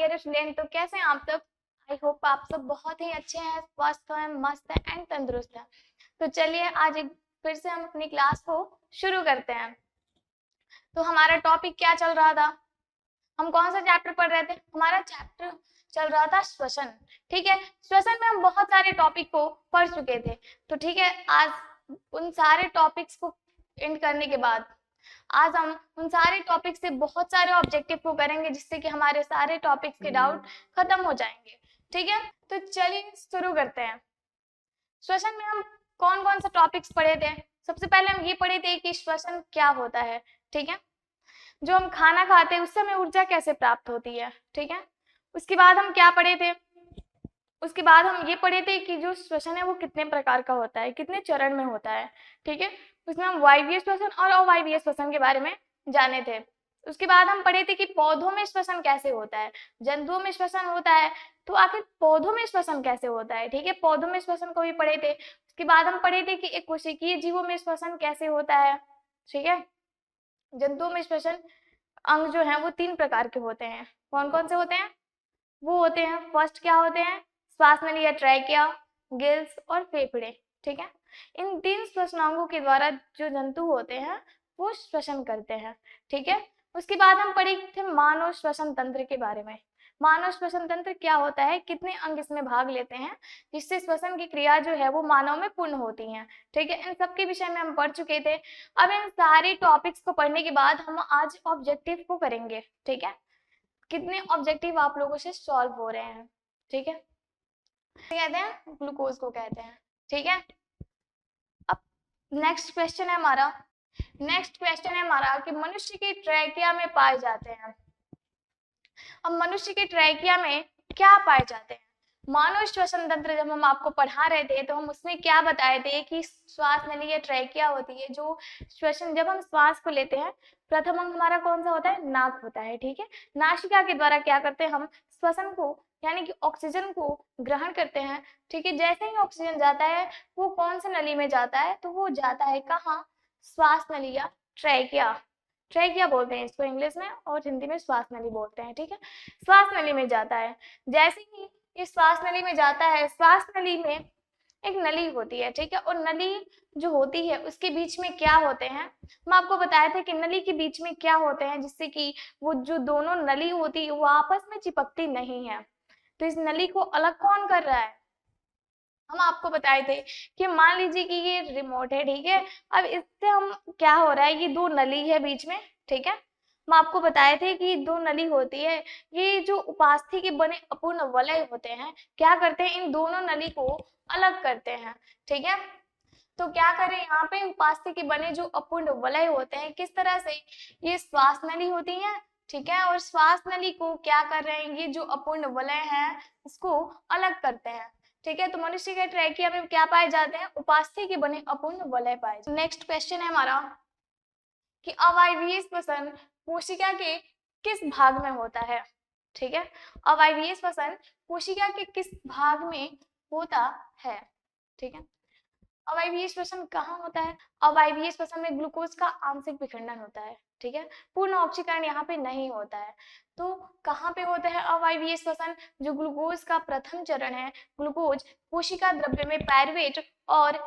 Dear student, तो कैसे हैं आप सब? आई होप आप सब बहुत ही अच्छे हैं, स्वस्थ हैं, मस्त हैं एंड तंदुरुस्त हैं। तो चलिए आज एक फिर से हम अपनी क्लास को शुरू करते हैं। तो हमारा टॉपिक क्या चल रहा था? हम कौन सा चैप्टर पढ़ रहे थे? हमारा चैप्टर चल रहा था श्वसन। ठीक है, श्वसन में हम बहुत सारे टॉपिक को पढ़ चुके थे। तो ठीक है, आज उन सारे टॉपिक्स को एंड करने के बाद आज हम उन सारे टॉपिक से बहुत सारे ऑब्जेक्टिव को करेंगे, जिससे कि हमारे सारे टॉपिक्स के डाउट खत्म हो जाएंगे। ठीक है, तो चलिए शुरू करते हैं। श्वसन में हम कौन कौन सा टॉपिक्स पढ़े थे? सबसे पहले हम ये पढ़े थे कि श्वसन क्या होता है। ठीक है, जो हम खाना खाते हैं उससे हमें ऊर्जा कैसे प्राप्त होती है। ठीक है, उसके बाद हम क्या पढ़े थे? उसके बाद हम ये पढ़े थे कि जो श्वसन है वो कितने प्रकार का होता है, कितने चरण में होता है। ठीक है, उसमें हम वायवीय श्वसन और अवायवीय श्वसन के बारे में जाने थे। उसके बाद हम पढ़े थे कि पौधों में श्वसन कैसे होता है, जंतुओं में श्वसन होता है, तो आखिर पौधों में श्वसन कैसे होता है। ठीक है, पौधों में श्वसन को भी पढ़े थे। उसके बाद हम पढ़े थे कि एक कोशिकीय जीवों में श्वसन कैसे होता है। ठीक है, जंतुओं में श्वसन अंग जो है वो 3 प्रकार के होते हैं। कौन कौन से होते हैं? वो होते हैं, फर्स्ट क्या होते हैं? श्वास नली या ट्रैकिया, गिल्स और फेफड़े। ठीक है, इन 3 श्वसनांगों के द्वारा जो जंतु होते हैं वो श्वसन करते हैं। ठीक है, उसके बाद हम पढ़े थे मानव श्वसन तंत्र के बारे में। मानव श्वसन तंत्र क्या होता है, कितने अंग इसमें भाग लेते हैं, जिससे श्वसन की क्रिया जो है वो मानव में पूर्ण होती है। ठीक है, इन सब के विषय में हम पढ़ चुके थे। अब इन सारे टॉपिक्स को पढ़ने के बाद हम आज ऑब्जेक्टिव को करेंगे। ठीक है, कितने ऑब्जेक्टिव आप लोगों से सॉल्व हो रहे हैं। ठीक है, कहते हैं ग्लूकोज को कहते हैं। ठीक है, अब नेक्स्ट क्वेश्चन है हमारा कि मनुष्य की ट्रैकिया में पाए जाते हैं। अब मनुष्य के ट्रैकिया में क्या पाए जाते हैं? मानव श्वसन तंत्र जब हम आपको पढ़ा रहे थे तो हम उसमें क्या बताए थे कि श्वास नली या ट्रैकिया होती है, जो श्वसन जब हम श्वास को लेते हैं, प्रथम अंग हमारा कौन सा होता है? नाक होता है। ठीक है, नासिका के द्वारा क्या करते हैं हम? श्वसन को यानी कि ऑक्सीजन को ग्रहण करते हैं। ठीक है, जैसे ही ऑक्सीजन जाता है वो कौन सी नली में जाता है? तो वो जाता है कहाँ? श्वास नली या ट्रैकिया। ट्रैकिया बोलते हैं इसको इंग्लिश में, और हिंदी में श्वास नली बोलते हैं। ठीक है, श्वास नली में जाता है। जैसे ही ये श्वास नली में जाता है, श्वास नली में एक नली होती है। ठीक है, और नली जो होती है उसके बीच में क्या होते हैं? हम आपको बताए थे कि नली के बीच में क्या होते हैं, जिससे कि वो जो दोनों नली होती है वो आपस में चिपकती नहीं है। तो इस नली को अलग कौन कर रहा है? हम आपको बताए थे कि मान लीजिए कि ये रिमोट है। ठीक है, अब इससे हम क्या हो रहा है, ये 2 नली है बीच में। ठीक है, हम आपको बताए थे कि 2 नली होती है, ये जो उपास्थि के बने अपूर्ण वलय होते हैं क्या करते हैं? इन दोनों नली को अलग करते हैं। ठीक है, तो क्या करें यहाँ पे? उपास्थि के बने जो अपूर्ण वलय होते हैं, किस तरह से? ये श्वास नली होती है। ठीक है, और श्वास नली को क्या कर रहे हैं? ये जो अपूर्ण वलय है इसको अलग करते हैं। ठीक है, तो मनुष्य के ट्रैकिया में क्या पाए जाते हैं? उपास्थि के बने अपूर्ण वलय पाए जाते हैं। नेक्स्ट क्वेश्चन है हमारा कि अवायवीय श्वसन कोशिका के किस भाग में होता है? ठीक है, अवायवीय श्वसन कोशिका के किस भाग में होता है? ठीक है, अवायवीय श्वसन कहाँ होता है? अवायवीय श्वसन में ग्लूकोज का आंशिक विखंडन होता है। ठीक है, पूर्ण ऑक्सीकरण यहाँ पे नहीं होता है। तो कहाँ पे होता है अवायवीय श्वसन? जो ग्लूकोज का प्रथम चरण है, ग्लूकोज कोशिका द्रव्य में पायरुवेट और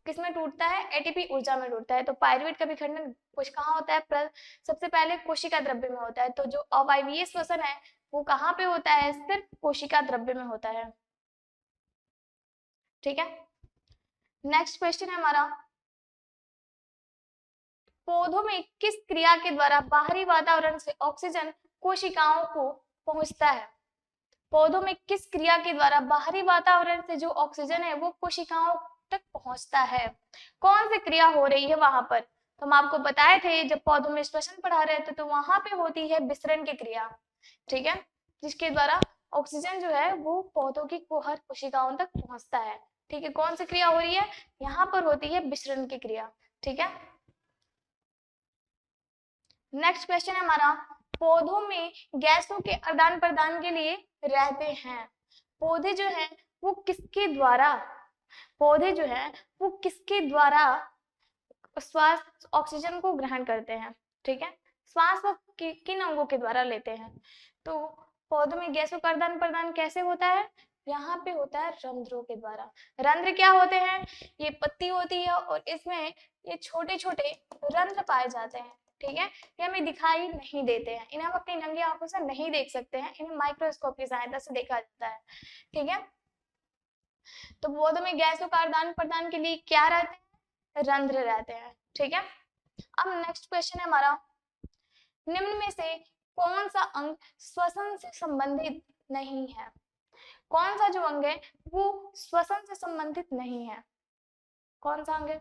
किसमें टूटता है? एटीपी ऊर्जा में टूटता है। तो पायरुवेट का विखंडन कुछ कहाँ होता है? सबसे पहले कोशिका द्रव्य में होता है। तो जो अवायवीय श्वसन है वो कहाँ पे होता है? सिर्फ कोशिका द्रव्य में होता है। ठीक है, नेक्स्ट क्वेश्चन है हमारा, पौधों में किस क्रिया के द्वारा बाहरी वातावरण से ऑक्सीजन कोशिकाओं को पहुंचता है? पौधों में किस क्रिया के द्वारा बाहरी वातावरण से जो ऑक्सीजन है वो कोशिकाओं तक पहुंचता है? कौन सी क्रिया हो रही है वहां पर? तो हम आपको बताए थे जब पौधों में श्वसन पढ़ा रहे थे तो वहां पे होती है विसरण की क्रिया। ठीक है, जिसके द्वारा ऑक्सीजन जो है वो पौधों की हर कोशिकाओं तक पहुंचता है। ठीक है, कौन सी क्रिया हो रही है? यहाँ पर होती है विसरण की क्रिया। ठीक है, नेक्स्ट क्वेश्चन है हमारा, पौधों में गैसों के आदान प्रदान के लिए रहते हैं। पौधे जो है वो किसके द्वारा श्वास ऑक्सीजन को ग्रहण करते हैं? ठीक है, श्वास वो किन अंगों के द्वारा लेते हैं? तो पौधों में गैसों का आदान प्रदान कैसे होता है? यहाँ पे होता है रंध्रों के द्वारा। रंध्र क्या होते हैं? ये पत्ती होती है और इसमें ये छोटे छोटे रंध्र पाए जाते हैं, ठीक है। ये हमें दिखाई नहीं देते हैं, इन्हें हम अपनी नंगी आंखों से नहीं देख सकते हैं, इन्हें माइक्रोस्कोप की सहायता से देखा जाता है, ठीक है। तो पौधों में गैसों का आदान प्रदान के लिए क्या रहते हैं? रंध्र रहते हैं, ठीक है। अब नेक्स्ट क्वेश्चन है हमारा, निम्न में से कौन सा अंग श्वसन से संबंधित नहीं है? कौन सा जो अंग है वो श्वसन से संबंधित नहीं है? कौन सा अंग है?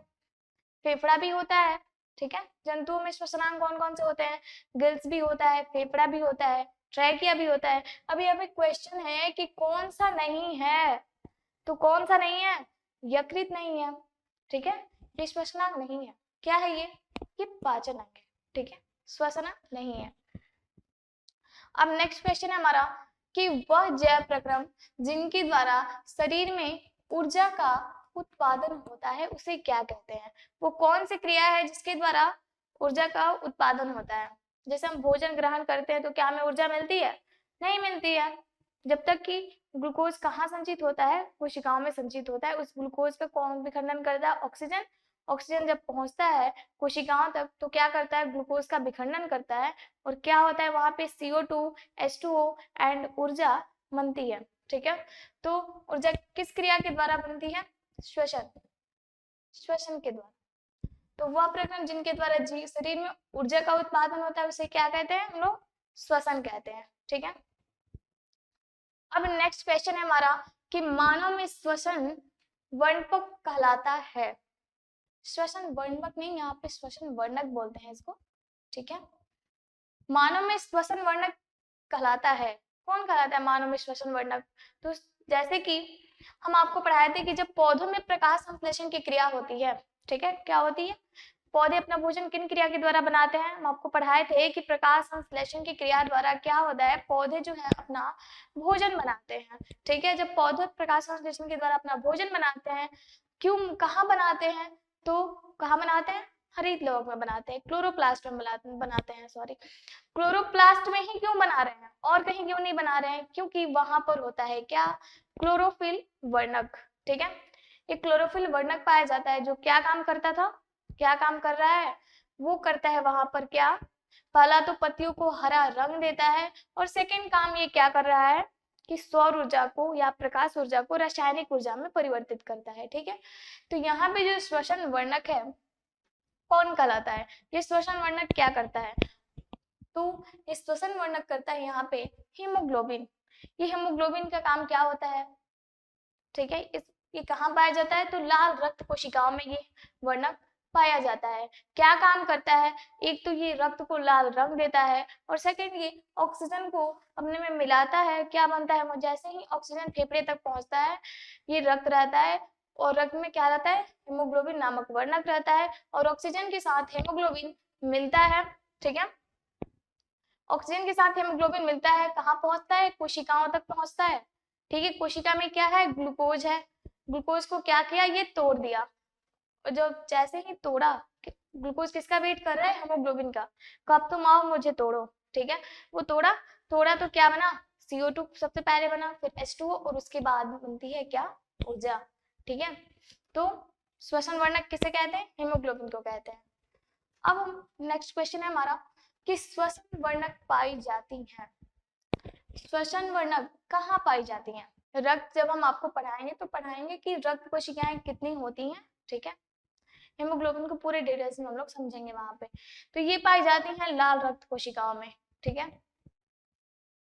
फेफड़ा भी होता है, ठीक है। जंतुओं में श्वसनांग कौन कौन से होते हैं? गिल्स भी होता है, फेफड़ा भी होता है, ट्रैकिया भी होता है। अभी हमें क्वेश्चन है कि कौन सा नहीं है, तो कौन सा नहीं है? यकृत नहीं है, ठीक है। ये श्वसनांग नहीं है। क्या है ये पाचन अंग है, ठीक है, श्वसनांग नहीं है। अब नेक्स्ट क्वेश्चन है हमारा कि वह जैव प्रक्रम जिनके द्वारा शरीर में ऊर्जा का उत्पादन होता है उसे क्या कहते हैं? वो कौन सी क्रिया है जिसके द्वारा ऊर्जा का उत्पादन होता है? जैसे हम भोजन ग्रहण करते हैं तो क्या हमें ऊर्जा मिलती है? नहीं मिलती है। जब तक कि ग्लूकोज कहाँ संचित होता है? कोशिकाओं में संचित होता है। उस ग्लूकोज का कौन विखंडन करता है? ऑक्सीजन। ऑक्सीजन जब पहुंचता है कोशिकाओं तक तो क्या करता है? ग्लूकोज का विखंडन करता है और क्या होता है वहां पे CO2, H2O एंड ऊर्जा बनती है, ठीक है। तो ऊर्जा किस क्रिया के द्वारा बनती है? श्वसन, श्वसन के द्वारा। तो वह प्रक्रम जिनके द्वारा शरीर में ऊर्जा का उत्पादन होता है उसे क्या कहते हैं? हम लोग श्वसन कहते हैं, ठीक है। अब नेक्स्ट क्वेश्चन है हमारा कि मानव में श्वसन वर्णपक कहलाता है। श्वसन वर्णपक नहीं, यहाँ पे श्वसन वर्णक बोलते हैं इसको, ठीक है। मानव में श्वसन वर्णक कहलाता है। कौन कहलाता है मानव में श्वसन वर्णक? तो जैसे कि हम आपको पढ़ाए थे कि जब पौधों में प्रकाश संश्लेषण की क्रिया होती है, ठीक है, क्या होती है? पौधे अपना भोजन किन क्रिया के द्वारा बनाते हैं? हम आपको पढ़ाए थे कि प्रकाश संश्लेषण की क्रिया द्वारा क्या होता है, पौधे जो है अपना भोजन बनाते हैं, ठीक है। जब पौधे प्रकाश संश्लेषण के द्वारा अपना भोजन बनाते हैं, क्यों, कहाँ बनाते हैं? तो कहाँ बनाते हैं? हरित लवक में बनाते हैं, क्लोरोप्लास्ट में बनाते हैं, सॉरी, क्लोरोप्लास्ट में ही क्यों बना रहे हैं और कहीं क्यों नहीं बना रहे हैं? क्योंकि वहां पर होता है क्या? क्लोरोफिल वर्णक, ठीक है। ये क्लोरोफिल वर्णक पाया जाता है जो क्या काम करता था, क्या काम कर रहा है? वो करता है वहां पर क्या, पहला तो पत्तियों को हरा रंग देता है और सेकंड काम ये क्या कर रहा है कि सौर ऊर्जा को या प्रकाश ऊर्जा को रासायनिक ऊर्जा में परिवर्तित करता है, ठीक है। तो यहाँ पे जो श्वसन वर्णक है कौन कहलाता है? ये श्वसन वर्णक क्या करता है? तो ये श्वसन वर्णक करता है यहाँ पे हीमोग्लोबिन। ये हीमोग्लोबिन का काम क्या होता है, ठीक है। ये कहाँ पाया जाता है? तो लाल रक्त कोशिकाओं में ये वर्णक पाया जाता है। क्या काम करता है? एक तो ये रक्त को लाल रंग देता है और सेकंड ये ऑक्सीजन को अपने में मिलाता है। क्या बनता है? वो जैसे ही ऑक्सीजन फेफड़े तक पहुंचता है ये रक्त रहता है और रक्त में क्या रहता है? हीमोग्लोबिन नामक वर्णक रहता है और ऑक्सीजन के साथ हीमोग्लोबिन मिलता है, ठीक है। ऑक्सीजन के साथ हीमोग्लोबिन मिलता है, कहाँ पहुंचता है? कोशिकाओं तक पहुंचता है, ठीक है। कोशिका में क्या है? ग्लूकोज है। ग्लूकोज को क्या किया? ये तोड़ दिया और जब जैसे ही तोड़ा, ग्लूकोज किसका वेट कर रहा है? हीमोग्लोबिन का। कब तुम आओ मुझे तोड़ो, ठीक है। वो तोड़ा, तोड़ा तो क्या बना? CO2 सबसे पहले बना, फिर H2O और उसके बाद बनती है क्या? ऊर्जा, ठीक है। तो श्वसन वर्णक किसे कहते हैं? हीमोग्लोबिन को कहते हैं। अब हम नेक्स्ट क्वेश्चन है हमारा कि श्वसन वर्णक पाई जाती है। श्वसन वर्णक कहाँ पाई जाती हैं? रक्त जब हम आपको पढ़ाएंगे तो पढ़ाएंगे कि रक्त कोशिकाएं कितनी होती हैं, ठीक है। हीमोग्लोबिन को पूरे डिटेल्स में हम लोग समझेंगे वहां पे। तो ये पाई जाती हैं लाल रक्त कोशिकाओं में, ठीक है।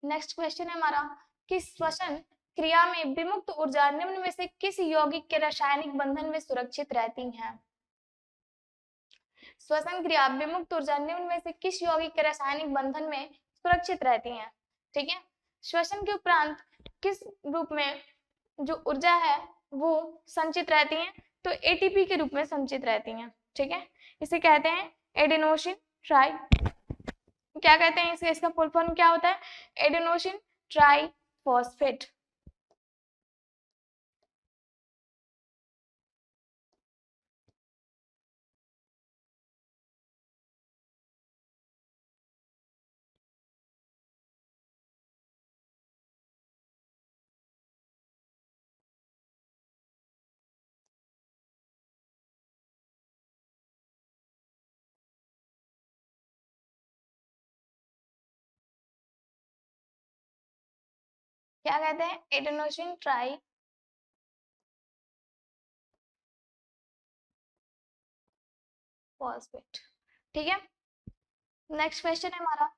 नेक्स्ट क्वेश्चन है हमारा कि श्वसन क्रिया में विमुक्त ऊर्जा निम्न में से किस यौगिक के रासायनिक बंधन में सुरक्षित रहती है? श्वसन क्रिया विमुक्त ऊर्जा निम्न में से किस यौगिक के रासायनिक बंधन में सुरक्षित रहती है, ठीक है। श्वसन के उपरांत किस रूप में जो ऊर्जा है वो संचित रहती है? तो ATP के रूप में संचित रहती हैं, ठीक है। इसे कहते हैं एडेनोसिन ट्राई, क्या कहते हैं इसे, इसका फुल फॉर्म क्या होता है? Adenosine triphosphate. क्या कहते हैं, एडेनोसिन ट्राई फॉस्फेट। ठीक है, नेक्स्ट क्वेश्चन है हमारा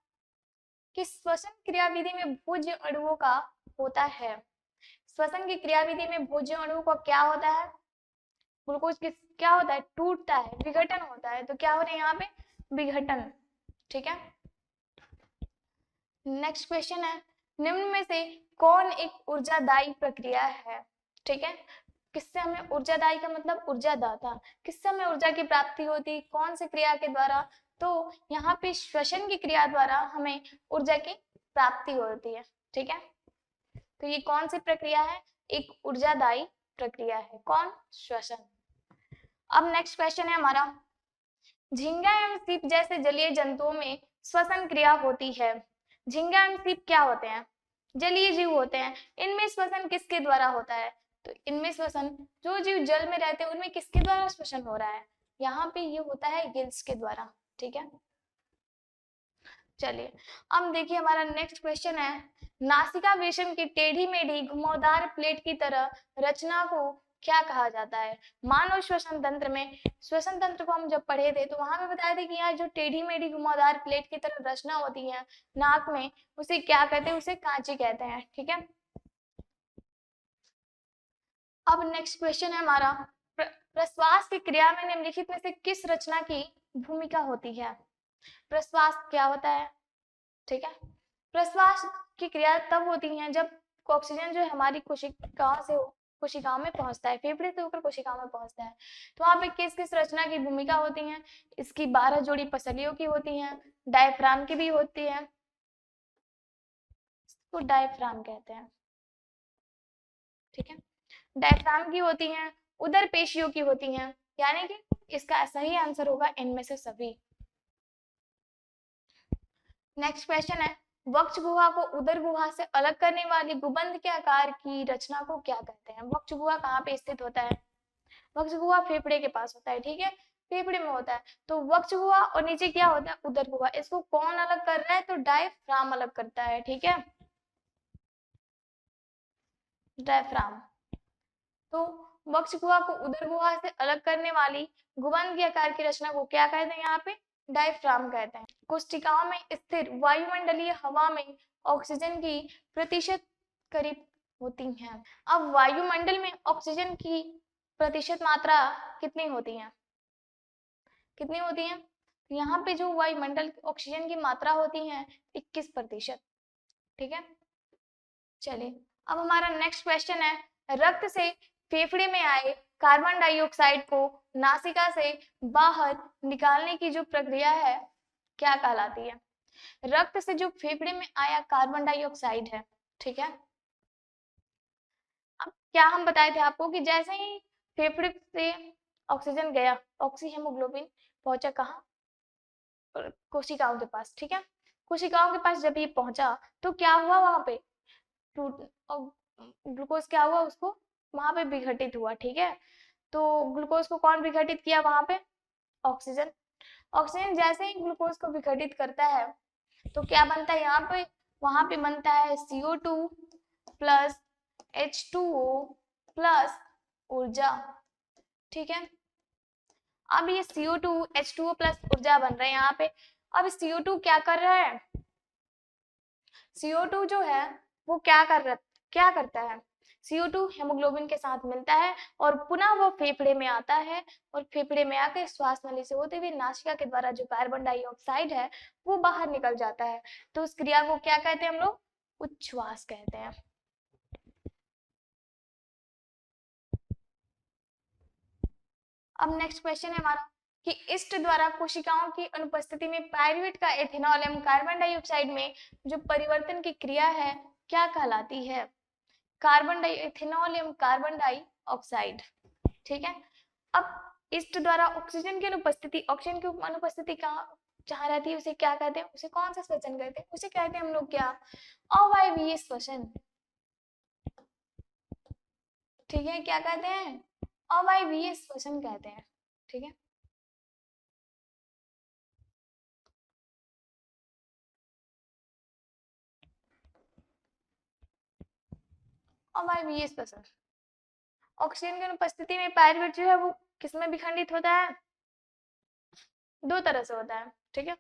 कि श्वसन क्रियाविधि में भोज्य अणुओं का होता है। श्वसन की क्रियाविधि में भोज्य अणुओं का क्या होता है, ग्लूकोज किस क्या होता है, टूटता है, विघटन होता है। तो क्या हो रहा है यहाँ पे, विघटन। ठीक है, नेक्स्ट क्वेश्चन है निम्न में से कौन एक ऊर्जादायी प्रक्रिया है। ठीक है, किससे हमें, ऊर्जादायी का मतलब ऊर्जादाता, किससे हमें ऊर्जा की प्राप्ति होती, कौन सी क्रिया के द्वारा। तो यहाँ पे श्वसन की क्रिया द्वारा हमें ऊर्जा की प्राप्ति होती है। ठीक है, तो ये कौन सी प्रक्रिया है, एक ऊर्जादायी प्रक्रिया है, कौन, श्वसन। अब नेक्स्ट क्वेश्चन है हमारा, झींगा एवं सीप जैसे जलीय जंतुओं में श्वसन क्रिया होती है। झींगा एवं सीप क्या होते हैं, जलीय जीव होते हैं। इनमें श्वसन किसके द्वारा होता है, तो इनमें श्वसन, जो जीव जल में रहते हैं उनमें किसके द्वारा श्वसन हो रहा है, यहाँ पे ये होता है गिल्स के द्वारा। ठीक है, चलिए अब देखिए हमारा नेक्स्ट क्वेश्चन है, नासिका वेशम की टेढ़ी मेढ़ी घुमावदार प्लेट की तरह रचना को क्या कहा जाता है। मानव श्वसन तंत्र में, श्वसन तंत्र को हम जब पढ़े थे तो वहां पे बताए थे कि यहाँ जो टेढ़ी मेढ़ी घुमावदार प्लेट की तरह रचना होती है नाक में, उसे क्या कहते हैं, उसे कांची कहते हैं। ठीक है, अब नेक्स्ट क्वेश्चन है हमारा, प्रश्वास की क्रिया में निम्नलिखित में से किस रचना की भूमिका होती है। प्रश्वास क्या होता है, ठीक है, प्रश्वास की क्रिया तब होती है जब ऑक्सीजन जो है हमारी कोशिकाओं से कोशिकाओं में पहुंचता है, फेफड़े से होकर कोशिकाओं में पहुंचता है। तो वहां पे किस किस रचना की भूमिका होती है, इसकी 12 जोड़ी पसलियों की होती है, डायफ्राम की भी होती है, इसको डायफ्राम कहते हैं। ठीक है, डायफ्राम की होती हैं, उदर पेशियों की होती हैं, यानी कि इसका सही आंसर होगा इनमें से सभी। नेक्स्ट क्वेश्चन है, वक्ष गुहा को उदर गुहा से अलग करने वाली गुबंद के आकार की रचना को क्या कहते हैं। वक्ष गुहा कहाँ पे स्थित होता है, वक्ष गुहा फेफड़े के पास होता है। ठीक है, फेफड़े में होता है। तो वक्ष गुहा और नीचे क्या होता है, उदर गुहा। इसको कौन अलग कर रहा है, तो डायफ्राम अलग करता है। ठीक है, डायफ्राम। तो वक्ष गुहा को उदर गुहा से अलग करने वाली गुबंद के आकार की रचना को क्या कहते हैं, यहाँ पे डायफ्राम कहते हैं। कोशिकाओं में स्थिर वायुमंडलीय हवा में ऑक्सीजन की प्रतिशत करीब होती है। अब वायुमंडल में ऑक्सीजन की प्रतिशत मात्रा कितनी होती है, कितनी होती है, यहाँ पे जो वायुमंडल ऑक्सीजन की मात्रा होती है 21%। ठीक है, चलिए अब हमारा नेक्स्ट क्वेश्चन है, रक्त से फेफड़े में आए कार्बन डाइऑक्साइड को नासिका से बाहर निकालने की जो प्रक्रिया है क्या कहलाती है। रक्त से जो फेफड़े में आया कार्बन डाइऑक्साइड है, ठीक है, अब क्या हम बताए थे आपको कि जैसे ही फेफड़े से ऑक्सीजन गया, ऑक्सी हेमोग्लोबिन पहुंचा कहाँ, कोशिकाओं के पास। ठीक है, कोशिकाओं के पास जब ये पहुंचा तो क्या हुआ, वहां पे ग्लूकोज क्या हुआ, उसको वहां पे विघटित हुआ। ठीक है, तो ग्लूकोज को कौन विघटित किया वहां पे, ऑक्सीजन। ऑक्सीजन जैसे ही ग्लूकोज को विघटित करता है तो क्या बनता है, यहाँ पे वहां पे बनता है CO2 प्लस H2O प्लस ऊर्जा। ठीक है, अब ये CO2 H2O प्लस ऊर्जा बन रहा है यहाँ पे। अब CO2 क्या कर रहा है, CO2 जो है वो क्या करता है, CO2 हेमोग्लोबिन के साथ मिलता है और पुनः वो फेफड़े में आता है और फेफड़े में आकर श्वास नली से होते हुए नासिका के द्वारा जो कार्बन डाइऑक्साइड है वो बाहर निकल जाता है। तो उस क्रिया को क्या कहते हैं हम लोग, उच्छ्वास कहते हैं। अब नेक्स्ट क्वेश्चन है हमारा कि इस्ट द्वारा कोशिकाओं की अनुपस्थिति में पायरुवेट का एथेनॉल एवं कार्बन डाइऑक्साइड में जो परिवर्तन की क्रिया है क्या कहलाती है, कार्बन डाई एथेनॉल एवं कार्बन डाइऑक्साइड। ठीक है, अब इस्ट द्वारा ऑक्सीजन की अनुपस्थिति, ऑक्सीजन की अनुपस्थिति कहाँ जहाँ रहती है उसे क्या कहते हैं, उसे कौन सा श्वसन कहते हैं, उसे कहते हैं हम लोग क्या, अवायवीय श्वसन। ठीक है, क्या कहते हैं, अवायवीय श्वसन कहते हैं। ठीक है, अवायवीय श्वसन। ऑक्सीजन की अनुपस्थिति में पायरुवेट जो है वो किसमें विखंडित होता है? दो तरह से होता है, ठीक है।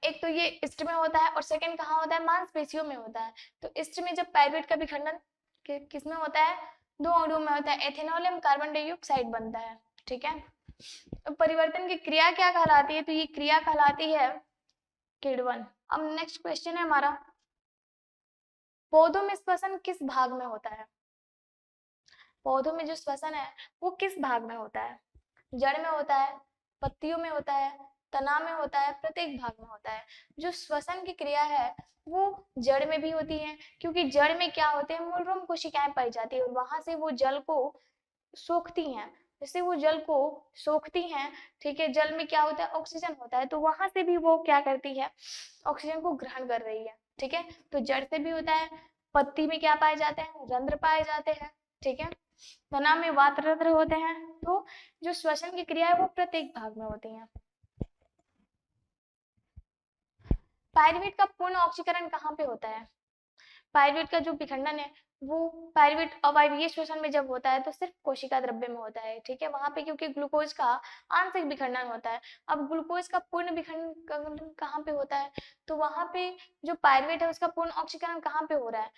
एक तो ये इस्ट में होता है और सेकंड कहाँ होता है? मांसपेशियों में होता है। तो इस्ट में जब पायरुवेट का विखंडन किसमें होता है? दो अणुओं में होता है, एथेनॉल एवं कार्बन डाइऑक्साइड बनता है, ठीक है। तो परिवर्तन की क्रिया क्या कहलाती है? तो ये क्रिया कहलाती है किण्वन। अब नेक्स्ट क्वेश्चन है हमारा, पौधों में श्वसन किस भाग में होता है? पौधों में जो श्वसन है वो किस भाग में होता है? जड़ में होता है, पत्तियों में होता है, तना में होता है, प्रत्येक भाग में होता है। जो श्वसन की क्रिया है वो जड़ में भी होती है, क्योंकि जड़ में क्या होते हैं? मूलरूप कोशिकाएं पाई जाती है और वहां से वो जल को सोखती हैं। जैसे वो जल को सोखती हैं, ठीक है, जल में क्या होता है? ऑक्सीजन होता है, तो वहां से भी वो क्या करती है? ऑक्सीजन को ग्रहण कर रही है, ठीक है। तो जड़ से भी होता है, पत्ती में क्या पाए जाते हैं? रंध्र पाए जाते हैं, ठीक है। तना में वातरंध्र होते हैं। तो जो श्वसन की क्रिया है वो प्रत्येक भाग में होती है। पायरुवेट का पूर्ण ऑक्सीकरण कहाँ पे होता है? पायरुवेट का जो विखंडन है वो पायरुवेट अवायवीय श्वसन में जब होता है तो सिर्फ कोशिका द्रव्य में होता है, ठीक है। वहां पे क्योंकि ग्लूकोज का आंशिक विखंडन होता है। अब ग्लूकोज का पूर्ण विखंडन कहाँ पे होता है? तो वहां पे जो पायरुवेट है उसका पूर्ण ऑक्सीकरण कहाँ पे हो रहा है?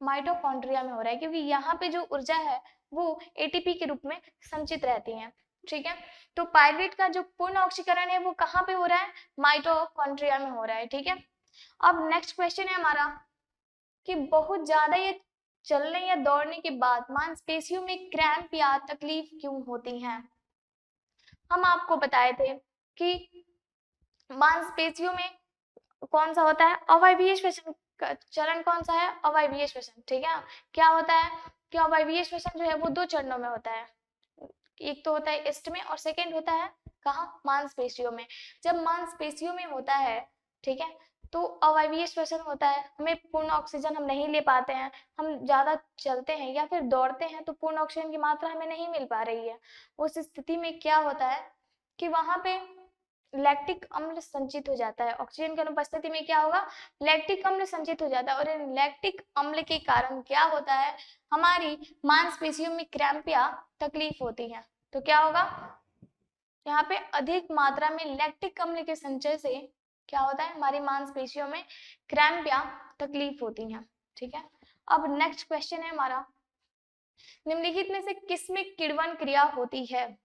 माइटोकॉन्ड्रिया में हो रहा है, क्योंकि यहाँ पे जो ऊर्जा है वो एटीपी के रूप में संचित रहती है, ठीक है। तो पायरुवेट का जो पूर्ण ऑक्सीकरण है वो कहाँ पे हो रहा है? माइटोकॉन्ड्रिया में हो रहा है, ठीक है। अब नेक्स्ट क्वेश्चन है हमारा कि बहुत ज्यादा ये चलने या दौड़ने के बाद मांसपेशियों में क्रैम्प या तकलीफ क्यों होती है? हम आपको बताए थे कि मांसपेशियों में कौन सा होता है? अवायवीय श्वसन का चरण कौन सा है? अवायवीय श्वसन, ठीक है। क्या होता है कि अवायवीय श्वसन जो है वो दो चरणों में होता है। एक तो होता है ईस्ट में और सेकंड होता है कहाँ? मांसपेशियों में। जब मांसपेशियों में होता है, ठीक है, तो अवायवीय श्वसन होता है, हमें पूर्ण ऑक्सीजन हम नहीं ले पाते हैं, हम ज्यादा चलते हैं या फिर दौड़ते हैं तो पूर्ण ऑक्सीजन की मात्रा हमें नहीं मिल पा रही है। उस स्थिति में क्या होता है कि वहां पे लैक्टिक अम्ल संचित हो जाता है। ऑक्सीजन की अनुपस्थिति में क्या होगा? लैक्टिक अम्ल संचित हो जाता है और इन लैक्टिक अम्ल के कारण क्या होता है? हमारी मांसपेशियों में क्रैम्प या तकलीफ होती है। तो क्या होगा? यहाँ पे अधिक मात्रा में लैक्टिक अम्ल के संचय से क्या होता है? हमारी मांसपेशियों में क्रैम्प या तकलीफ होती है, ठीक है। अब नेक्स्ट क्वेश्चन है हमारा, निम्नलिखित में से किसमें किण्वन क्रिया होती है?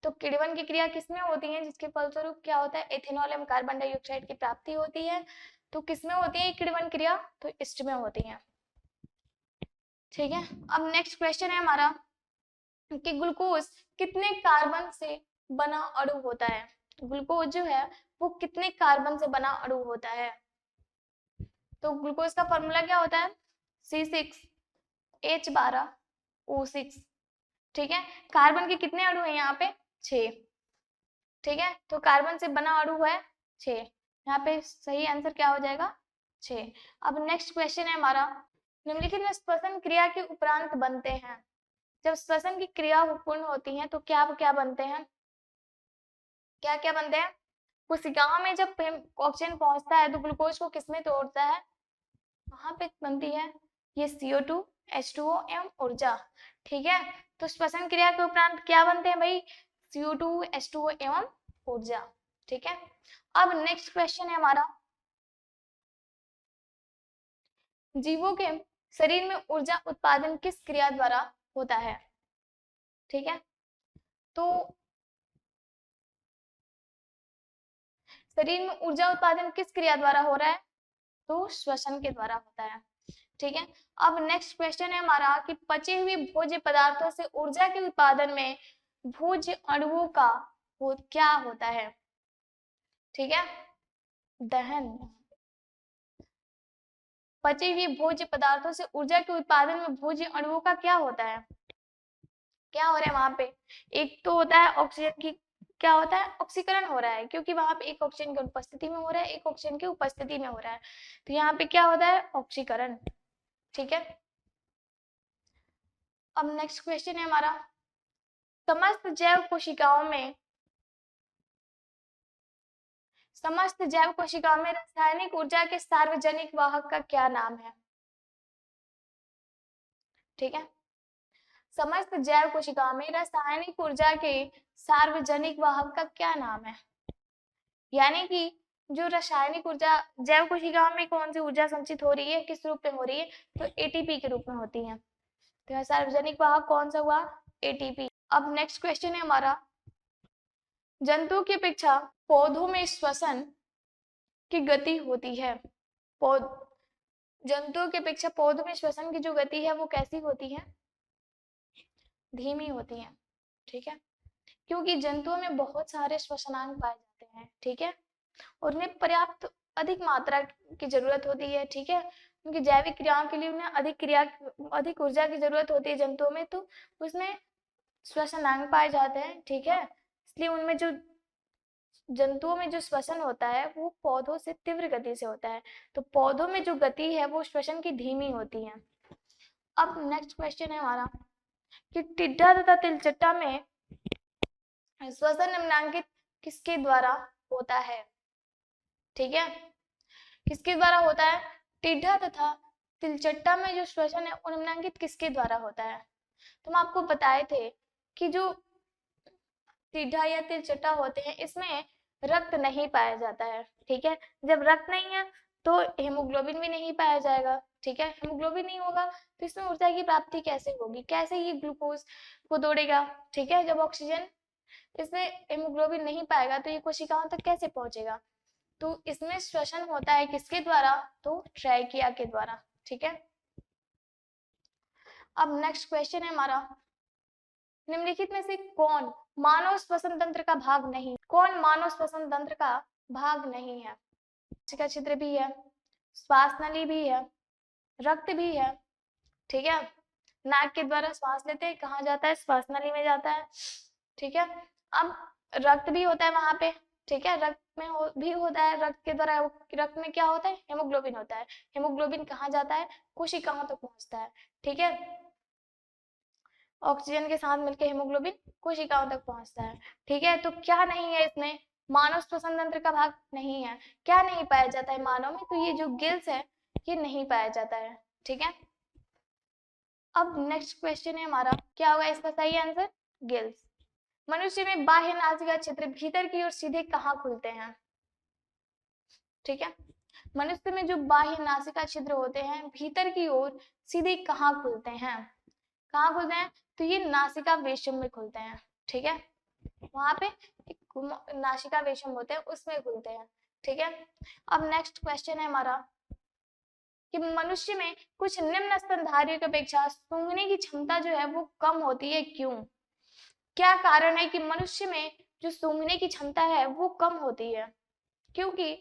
तो किण्वन की क्रिया किसमें होती है जिसके फलस्वरूप क्या होता है? एथेनॉल एवं कार्बन डाइऑक्साइड की प्राप्ति होती है। तो किसमें होती है किण्वन क्रिया? तो ईस्ट में होती है, ठीक है। अब नेक्स्ट क्वेश्चन है हमारा कि ग्लूकोज कितने कार्बन से बना अणु होता है? ग्लूकोज जो है वो कितने कार्बन से बना अणु होता है? तो ग्लूकोज का फॉर्मूला क्या होता है? C6H12O6, ठीक है। कार्बन के कितने अणु है यहाँ पे? 6, ठीक है। तो कार्बन से बना अणु है 6, यहाँ पे सही आंसर क्या हो जाएगा? 6। अब नेक्स्ट क्वेश्चन है हमारा, निम्नलिखित में श्वसन क्रिया के उपरांत बनते हैं। जब श्वसन की क्रिया पूर्ण होती है तो क्या क्या बनते हैं? क्या क्या बनते हैं? कोशिकाओं में जब ऑक्सीजन पहुंचता है तो ग्लूकोज को किसमें तोड़ता है? वहां पे बनती है ये CO2 H2O एवं ऊर्जा, ठीक है। तो श्वसन क्रिया के उपरांत क्या बनते हैं भाई? CO2 H2O एवं ऊर्जा, ठीक है। अब नेक्स्ट क्वेश्चन है हमारा, जीवों के शरीर में ऊर्जा उत्पादन किस क्रिया द्वारा होता है? ठीक है, तो शरीर में ऊर्जा उत्पादन किस क्रिया द्वारा हो रहा है? तो श्वसन के द्वारा होता है, ठीक है। अब नेक्स्ट क्वेश्चन है हमारा कि पचे हुए भोज्य पदार्थों से ऊर्जा के उत्पादन में भोज्य अणुओं का क्या होता है? ठीक है, दहन। पचे हुए भोज्य पदार्थों से ऊर्जा के उत्पादन में भोज्य अणुओं का क्या होता है? क्या हो रहा है वहां पे? एक तो होता है ऑक्सीजन की, क्या होता है? ऑक्सीकरण हो रहा है, क्योंकि वहां पे एक ऑक्सीजन की अनुपस्थिति में हो रहा है, एक ऑक्सीजन की उपस्थिति में हो रहा है। तो यहाँ पे क्या होता है? ऑक्सीकरण, ठीक है। अब नेक्स्ट क्वेश्चन है हमारा, समस्त जैव कोशिकाओं में रासायनिक ऊर्जा के सार्वजनिक वाहक का क्या नाम है? ठीक है। समस्त जैव कोशिका में रासायनिक ऊर्जा के सार्वजनिक वाहक का क्या नाम है? यानी कि जो रासायनिक ऊर्जा जैव कोशिकाओं में कौन सी ऊर्जा संचित हो रही है, किस रूप में हो रही है, तो एटीपी के रूप में होती है। तो सार्वजनिक वाहक कौन सा हुआ? एटीपी। अब नेक्स्ट क्वेश्चन है हमारा, जंतु की अपेक्षा पौधों में श्वसन की गति होती है। जंतुओं की अपेक्षा पौधों में श्वसन की जो गति है वो कैसी होती है? धीमी होती है। ठीक है, क्योंकि जंतुओं में बहुत सारे श्वसनांग पाए जाते हैं। ठीक है, और उन्हें पर्याप्त अधिक मात्रा की जरूरत होती है। ठीक है, उनकी जैविक क्रियाओं के लिए उन्हें अधिक ऊर्जा की जरूरत होती है जंतुओं में, तो उसमें श्वसनांग पाए जाते हैं। ठीक है, इसलिए उनमें जो जंतुओं में जो श्वसन होता है वो पौधों से तीव्र गति से होता है। तो पौधों में जो गति है वो श्वसन की धीमी होती है। अब नेक्स्ट क्वेश्चन है हमारा कि टिड्डा तथा तिलचट्टा में श्वसन निम्नांकित किसके द्वारा होता है? ठीक है, किसके द्वारा होता है? टिड्डा तथा तिलचट्टा में जो श्वसन है वो निम्नांकित किसके द्वारा होता है? तो हम आपको बताए थे कि जो टिड्डा या तिलचट्टा होते हैं इसमें रक्त नहीं पाया जाता है। ठीक है, जब रक्त नहीं है तो हेमोग्लोबिन भी नहीं पाया जाएगा। ठीक है, हेमोग्लोबिन नहीं होगा तो इसमें ऊर्जा की प्राप्ति कैसे होगी, कैसे ये ग्लूकोज को दौड़ेगा? ठीक है, जब ऑक्सीजन इसमें हेमोग्लोबिन नहीं पाएगा तो ये कोशिकाओं तक कैसे पहुंचेगा? तो इसमें श्वसन होता है किसके द्वारा? तो ट्रैकिया के द्वारा। ठीक है, अब नेक्स्ट क्वेश्चन है हमारा, निम्नलिखित में से कौन मानव श्वसन तंत्र का भाग नहीं? कौन मानव श्वसन तंत्र का भाग नहीं है? नासिका छिद्र भी है, श्वास नली भी है, रक्त भी है। ठीक है, नाक के द्वारा श्वास लेते हैं, कहाँ जाता है? श्वास नली में जाता है। ठीक है, अब रक्त भी होता है वहां पे। ठीक है, रक्त में भी होता है, रक्त के द्वारा रक्त में क्या होता है? हेमोग्लोबिन होता है। हेमोग्लोबिन कहाँ जाता है? कोशिकाओं तक पहुंचता है। ठीक है, ऑक्सीजन के साथ मिलकर हेमोग्लोबिन कोशिकाओं तक पहुंचता है। ठीक है, तो क्या नहीं है इसमें? मानव श्वसन तंत्र का भाग नहीं है। क्या नहीं पाया जाता है मानव में? तो ये जो गिल्स है ये नहीं पाया जाता है। ठीक है, अब नेक्स्ट क्वेश्चन है हमारा, क्या होगा इसका सही आंसर? गिल्स। मनुष्य में बाह्य नासिका छिद्र भीतर की ओर सीधे कहाँ खुलते हैं? ठीक है, मनुष्य में जो बाह्य नासिका छिद्र होते हैं भीतर की ओर सीधे कहाँ खुलते हैं? कहाँ खुलते हैं? तो ये नासिका वेशम में खुलते हैं। ठीक है, वहां पे नासिका वेशम होते हैं उसमें खुलते हैं। ठीक है, अब नेक्स्ट क्वेश्चन है हमारा कि मनुष्य में कुछ निम्न स्तनधारियों की अपेक्षा सूंघने की क्षमता जो है वो कम होती है, क्यों? क्या कारण है कि मनुष्य में जो सूंघने की क्षमता है वो कम होती है? क्योंकि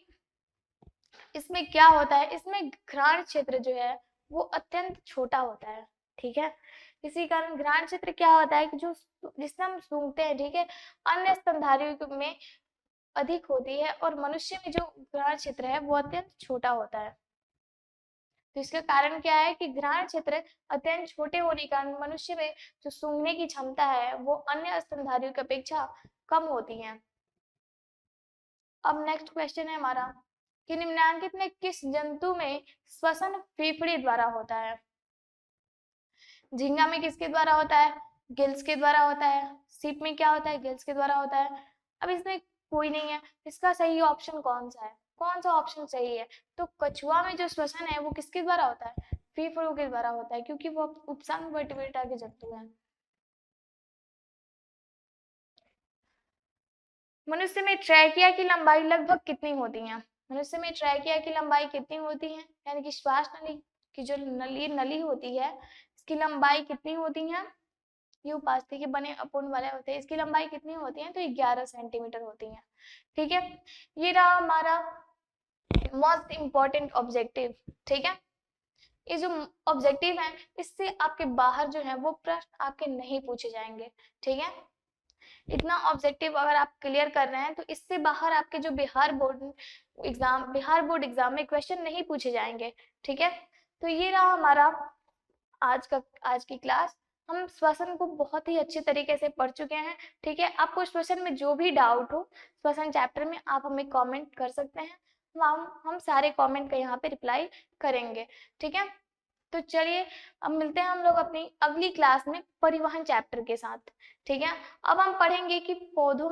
इसमें क्या होता है, इसमें घ्राण क्षेत्र जो है वो अत्यंत छोटा होता है। ठीक है, इसी कारण घ्राण क्षेत्र क्या होता है कि जो जिससे हम सूंघते हैं, ठीक है, अन्य स्तनधारियों में अधिक होती है और मनुष्य में जो घ्राण क्षेत्र है वो अत्यंत छोटा होता है। तो इसका कारण क्या है कि घ्राण क्षेत्र अत्यंत छोटे होने के कारण मनुष्य में जो सूंघने की क्षमता है वो अन्य स्तनधारियों की अपेक्षा कम होती है। अब नेक्स्ट क्वेश्चन है हमारा कि निम्नलिखित में किस जंतु में श्वसन फेफड़े द्वारा होता है? झींगा में किसके द्वारा होता है? गिल्स के द्वारा होता है। सीप में क्या होता है? गिल्स के द्वारा होता है। अब इसमें कोई नहीं है, इसका सही ऑप्शन कौन सा है? कौन सा ऑप्शन सही है? तो कछुआ में जो श्वसन है वो किसके द्वारा होता है? फेफड़ों के द्वारा होता है, क्योंकि वो उपसंग वर्टिब्रेटा के जंतु हैं। मनुष्य में ट्रैकिया की लंबाई लगभग कितनी होती है? मनुष्य में ट्रैकिया की लंबाई कितनी होती है? यानी कि श्वास नली की जो नली होती है इसकी लंबाई कितनी होती है? ये उपास्थि के बने अपूर्ण वाले होते हैं, इसकी लंबाई कितनी होती है? तो 11 सेंटीमीटर होती है। ठीक है, ये रहा हमारा मोस्ट इम्पोर्टेंट ऑब्जेक्टिव। ठीक है, ये जो ऑब्जेक्टिव है इससे आपके बाहर जो है वो प्रश्न आपके नहीं पूछे जाएंगे। ठीक है, इतना ऑब्जेक्टिव अगर आप क्लियर कर रहे हैं तो इससे बाहर आपके जो बिहार बोर्ड एग्जाम में क्वेश्चन नहीं पूछे जाएंगे। ठीक है, तो ये रहा हमारा आज की क्लास। हम श्वसन को बहुत ही अच्छे तरीके से पढ़ चुके हैं। ठीक है, आपको श्वसन में जो भी डाउट हो श्वसन चैप्टर में आप हमें कमेंट कर सकते हैं, हम सारे कमेंट का यहाँ पे रिप्लाई करेंगे। ठीक है, तो चलिए अब मिलते हैं हम लोग अपनी अगली क्लास में परिवहन चैप्टर के साथ। ठीक है, अब हम पढ़ेंगे कि पौधों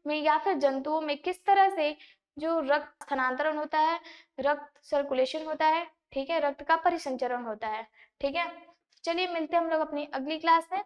में या फिर जंतुओं में किस तरह से जो रक्त स्थानांतरण होता है, रक्त सर्कुलेशन होता है, ठीक है, रक्त का परिसंचरण होता है। ठीक है, चलिए मिलते हैं हम लोग अपनी अगली क्लास में।